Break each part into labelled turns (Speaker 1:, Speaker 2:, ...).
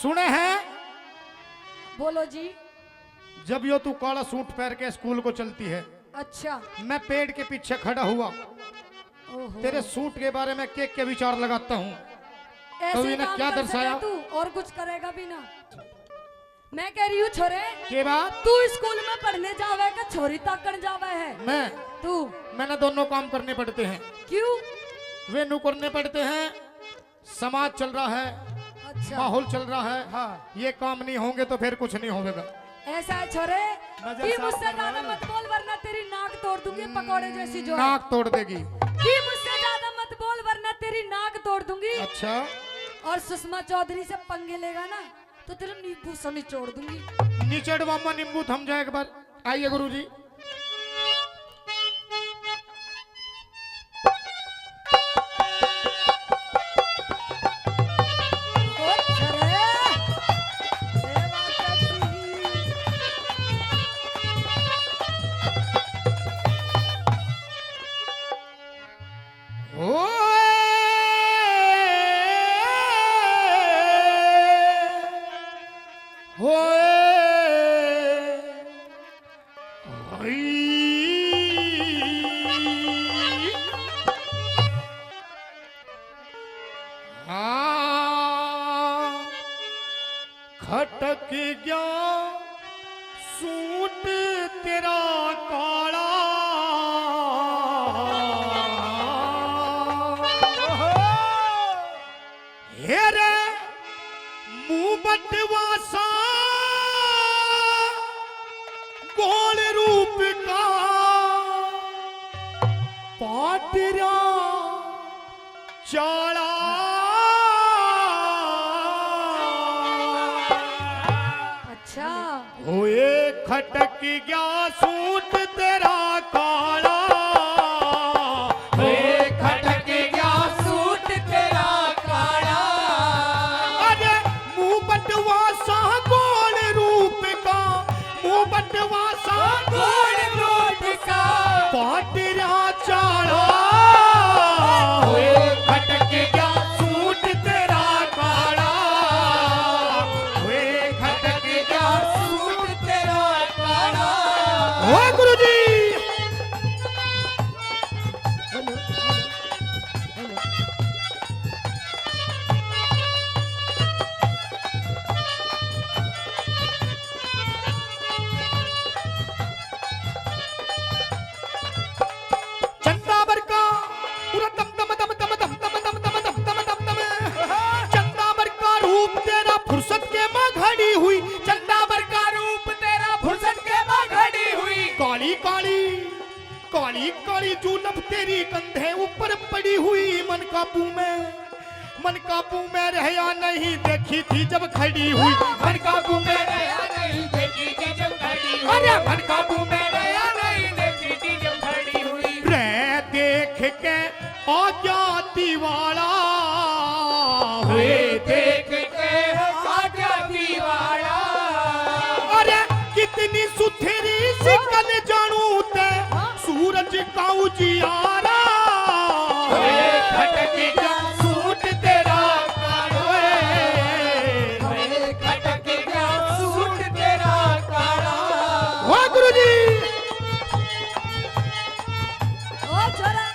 Speaker 1: सुने हैं
Speaker 2: बोलो जी।
Speaker 1: जब यो तू काला सूट पहन के स्कूल को चलती है,
Speaker 2: अच्छा।
Speaker 1: मैं पेड़ के पीछे खड़ा हुआ
Speaker 2: ओहो।
Speaker 1: तेरे सूट के बारे में के विचार लगाता हूँ।
Speaker 2: ऐसे
Speaker 1: कवि ने
Speaker 2: काम
Speaker 1: क्या
Speaker 2: कर
Speaker 1: दर्शाया?
Speaker 2: सके तू और कुछ करेगा भी ना। मैं कह रही हूँ छोरे
Speaker 1: के बात
Speaker 2: तू स्कूल में पढ़ने जावे का छोरी ताकन जावे है?
Speaker 1: मैं
Speaker 2: तू
Speaker 1: मैंने दोनों काम करने पड़ते हैं।
Speaker 2: क्यों?
Speaker 1: वे नु करने पड़ते हैं, समाज चल रहा है,
Speaker 2: अच्छा।
Speaker 1: माहौल चल रहा है। हाँ, ये काम नहीं होंगे तो फिर कुछ नहीं होगा।
Speaker 2: ऐसा है छोरे
Speaker 1: नजर
Speaker 2: कि
Speaker 1: साफ
Speaker 2: मुझसे
Speaker 1: कर रहा
Speaker 2: ज्यादा
Speaker 1: है।
Speaker 2: मत बोल वरना तेरी नाक तोड़ दूंगी पकौड़े जैसी जो है।
Speaker 1: नाक तोड़ देगी।
Speaker 2: कि मुझसे ज्यादा मत बोल वरना तेरी नाक तोड़ दूंगी।
Speaker 1: अच्छा,
Speaker 2: और सुषमा चौधरी से पंगे लेगा ना तो तेरे नींबू से निचोड़ दूंगी।
Speaker 1: नीचे मामा नींबू थम जाए एक बार। आइए गुरुजी।
Speaker 2: ओ छोरे, सेवा करती।
Speaker 1: खटक गया सूट तेरा काला, हेरे मुंह बटवासा गोल रूप का पाटरा चाला।
Speaker 2: अच्छा।
Speaker 1: होए खटक गया सूट तेरा काला, होए खटक गया सूट तेरा काला। अरे मुंह बटवासा गोल रूप का, मुंह बटवासा गोल रूप का पाटरा चाला। होए खटक गया सूट तेरा काला, होए खटक गया सूट तेरा काला। हो गुरुजी। चंदावर का पूरा दम दम दम दम दम दम दम दम दम दम दम दम। चंदावर का रूप तेरा फुर्सत के मां घड़ी हुई, चंदावर का रूप तेरा फुर्सत के मां घड़ी हुई। काली काली काली काली जुल्फ तेरी कंधे ऊपर पड़ी हुई। मन काबू में रहया नहीं देखी थी जब खड़ी हुई। मन काबू में रहया नहीं देखी थी जब खड़ी हुई। अरे मन काबू में रहया नहीं देखी थी जब खड़ी हुई। रे देख के आ जाती वाला, हुए देख के आ जाती वाला। अरे कितनी सुथरी सिकल जानू ते सूरज का उजियारा। हुए खटक गया सूट तेरा काला, हुए खटक गया सूट तेरा काला। वाह गुरुजी।
Speaker 2: ओ छोरा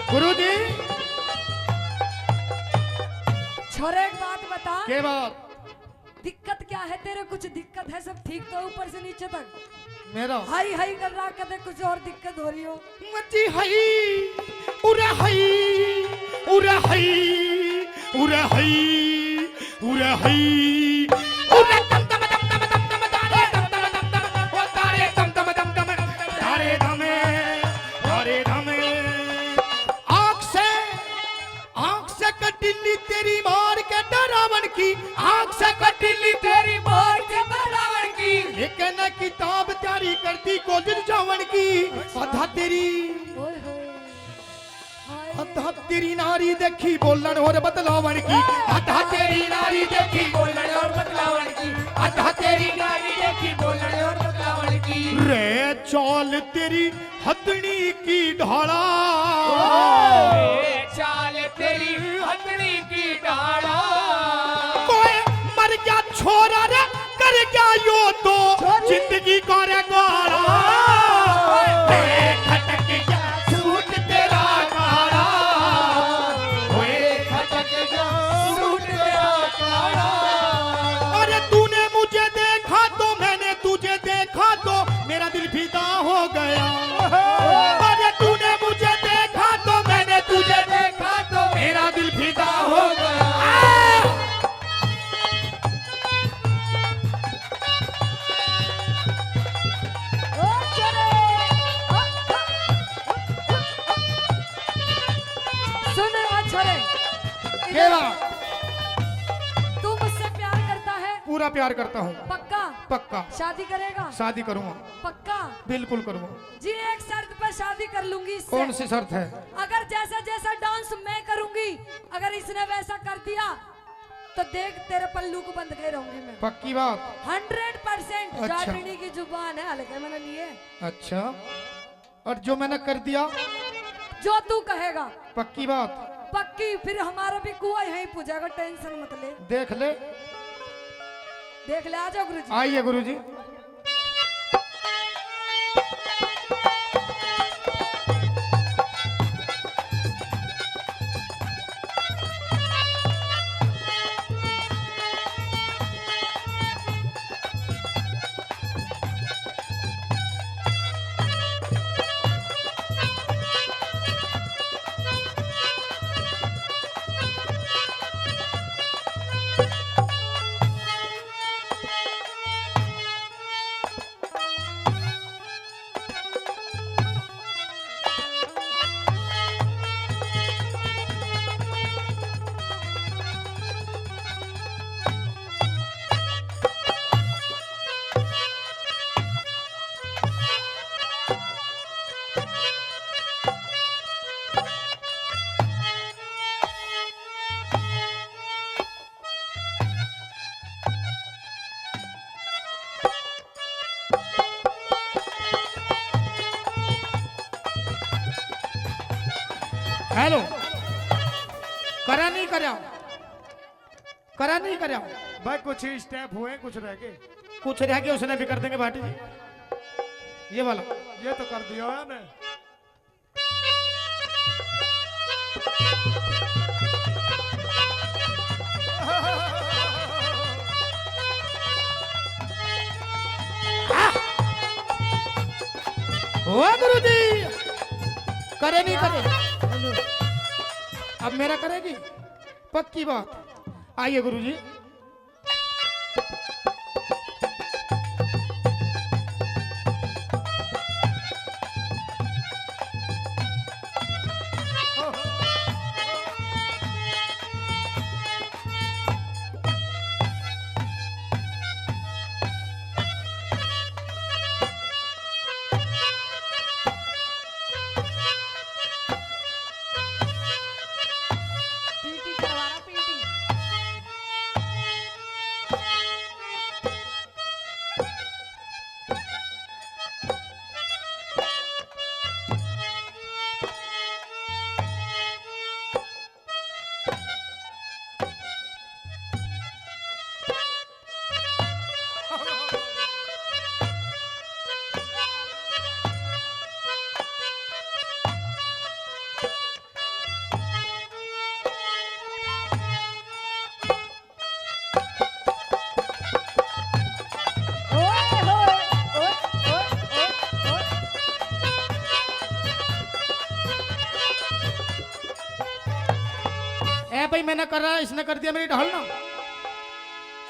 Speaker 1: गुरुजी।
Speaker 2: छोरे एक बात बता।
Speaker 1: के बात?
Speaker 2: दिक्कत क्या है तेरे? कुछ दिक्कत है? सब ठीक तो ऊपर से नीचे तक?
Speaker 1: मेरा
Speaker 2: हाई हाई कर रहा कदे कुछ और दिक्कत हो रही हो?
Speaker 1: मची हई उरे हई उरे हई उरे हई उरे हई उरे दम दम दम दम दम दम तारे दम दम दम दम ओ तारे दम दम दम दम तारे धमे तारे धमे। आंख से कटिली तेरी मार के डरावन की, आंख से कटिली तेरी मार के डरावन की। लेकिन मैं किताब तैयारी करती कॉलेज जावन की आधा तेरी
Speaker 2: ओए होए हाय
Speaker 1: आधा तेरी नारी देखी बोलन और बदलावन की आधा तेरी नारी देखी
Speaker 3: बोलने और बतलावन की आधा तेरी नारी देखी बोलने और बतलावन की
Speaker 1: रे चाल तेरी हथनी की ढाला
Speaker 3: चाल तेरी हथनी की डाला
Speaker 1: कोई मर गया छोरा रे कर गया यो तो जिंदगी का रे गाड़ा रे खटक गया सूट तेरा गाड़ा
Speaker 3: ओए खटक गया सूट तेरा काला
Speaker 1: अरे तूने मुझे देखा तो मैंने तुझे देखा तो मेरा दिल फिदा हो गया अरे तूने मुझे देखा तो मैंने तुझे
Speaker 3: देखा तो
Speaker 1: मेरा दिल फिदा हो गया
Speaker 2: ओ चले सुन अछरे
Speaker 1: केला
Speaker 2: तू मुझसे प्यार करता है
Speaker 1: पूरा प्यार करता हूँ
Speaker 2: पक्का
Speaker 1: पक्का
Speaker 2: शादी करेगा
Speaker 1: शादी करूँगा
Speaker 2: पक्का
Speaker 1: बिल्कुल करूँगा
Speaker 2: जी एक शर्त पर शादी कर लूंगी इससे
Speaker 1: कौन सी शर्त है
Speaker 2: अगर जैसा जैसा डांस मैं करूंगी अगर इसने वैसा कर दिया तो देख तेरे पल्लू को बंद के रहूंगी मैं
Speaker 1: पक्की बात
Speaker 2: 100%
Speaker 1: अच्छा।
Speaker 2: जाटनी की जुबान है हल्के मैंने लिए
Speaker 1: अच्छा और जो मैंने कर दिया
Speaker 2: जो तू कहेगा
Speaker 1: पक्की बात
Speaker 2: पक्की फिर हमारा भी कुआ यहीं पूछेगा टेंशन मत ले
Speaker 1: देख ले
Speaker 2: देख ले आ जाओ गुरुजी
Speaker 1: आइए गुरुजी हेलो करा नहीं करा करा नहीं करा
Speaker 4: भाई कुछ ही स्टेप हुए कुछ रह गए
Speaker 1: कुछ रह गया उसने भी कर देंगे भाटी जी ये वाला
Speaker 4: ये तो कर दिया है ने
Speaker 1: ओ गुरुजी करे नहीं करे अब मेरा करेगी पक्की बात आइए गुरुजी
Speaker 2: पीटी करवाना पीटी ओए होए ओए ओए ओए
Speaker 1: ए भाई मैंने कर रहा इसने कर दिया मेरी ढाल ना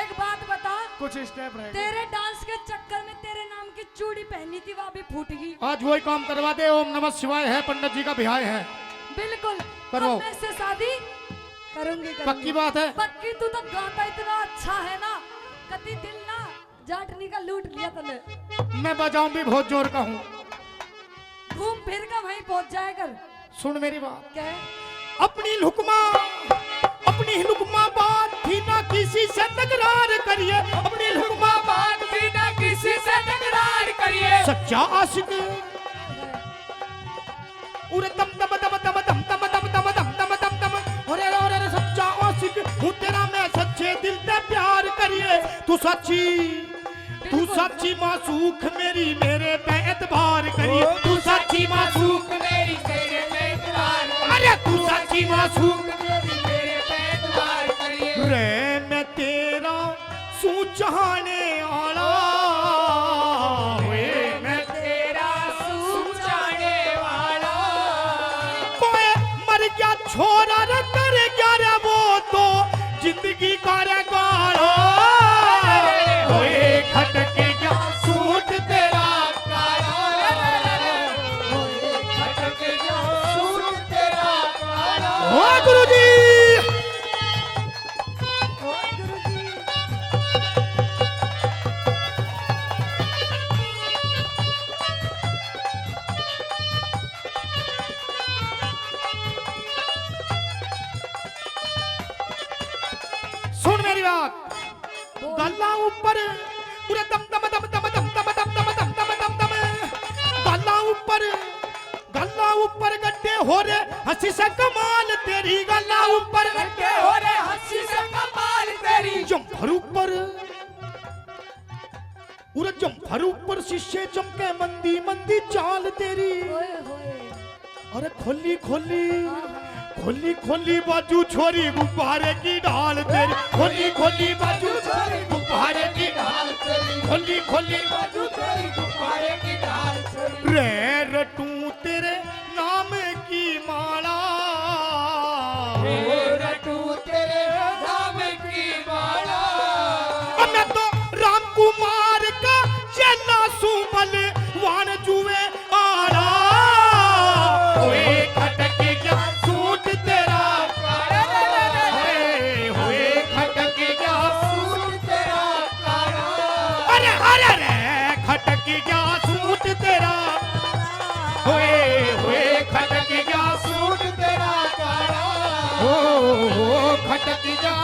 Speaker 2: एक बात बता
Speaker 4: कुछ स्टेप रह गए
Speaker 2: तेरे डांस के चक्कर में तेरे नाम की चूड़ी पहनी थी वो भी फूट गई
Speaker 1: आज वही काम करवा दे ओम नमः शिवाय है पंडित जी का बिहाय है
Speaker 2: बिल्कुल
Speaker 1: करवाओ।
Speaker 2: अब मैं इससे शादी करूंगी
Speaker 1: पक्की बात है
Speaker 2: पक्की तू तो गाता इतना अच्छा है ना कति दिल ना जाटनी का लूट लिया तूने।
Speaker 1: मैं बजाऊं भी बहुत जोर का हूँ।
Speaker 2: घूम फिर कर वहीं पहुंच जाए कर।
Speaker 1: सुन मेरी बात।
Speaker 2: क्या है?
Speaker 1: अपनी लुकमा बात थी ना किसी से तकरार करिए। अपनी लुकमा
Speaker 3: बात भी ना किसी से तकरार करिए।
Speaker 1: सच्चा आशिक उरे दम दम दम दम दम दम दम दम दम दम दम दम अरे अरे सच्चा आशिक हूँ तेरा मैं सच्चे दिल से प्यार करिए। तू सच्ची मासूख मेरी मेरे पे एतबार करिए।
Speaker 3: तू सच्ची मासूक मेरी तेरे पे एतबार करिए।
Speaker 1: अरे तू सच्ची मासूख
Speaker 3: मेरी तेरे पे एतबार करिए।
Speaker 1: रे मैं तेरा सू चाहने वाला
Speaker 3: मैं तेरा सूझाने वाला।
Speaker 1: कोई मर गया छोरा रे कर गया रे वो तो जिंदगी का रे गाड़ा। होए खटके गया सूट तेरा
Speaker 3: खटक जा सूट तेरा काला।
Speaker 1: ओ गुरुजी
Speaker 2: ओ गुरुजी।
Speaker 1: सुन मेरी बात। गल्ला ऊपर पूरे दम दम दम दम दम दम दम दम दम दम दम दम गल्ला ऊपर गड्ढे हो रे हंसी से कमाल तेरी। गल्ला ऊपर
Speaker 3: गड्ढे हो रे हंसी से कमाल तेरी।
Speaker 1: जम्फर ऊपर पूरे जम्फर ऊपर शीशे चमके मंदी मंदी चाल तेरी।
Speaker 2: ओए होए।
Speaker 1: अरे खोली खोली
Speaker 2: हाँ, हाँ।
Speaker 1: खोली खोली बाजू छोरी गुब्बारे की डाल तेरी। खोली खोली बाजू
Speaker 3: छोरी गुब्बारे की ढाल तेरी।
Speaker 1: खोली खोली
Speaker 3: बाजू छोरी गुब्बारे की ढाल तेरी।
Speaker 1: रे रटू तेरे नाम की माला।
Speaker 3: रटू तेरे नाम की माला।
Speaker 1: अब मैं तो राम कुमार का चेला सुबल वान जुए आरा। ओए खटक गया सूट तेरा होए खटक गया
Speaker 3: सूट तेरा काला।
Speaker 1: अरे अरे रे खटक गया सूट तेरा होए खटक गया
Speaker 3: सूट तेरा काला।
Speaker 1: हो खटक जा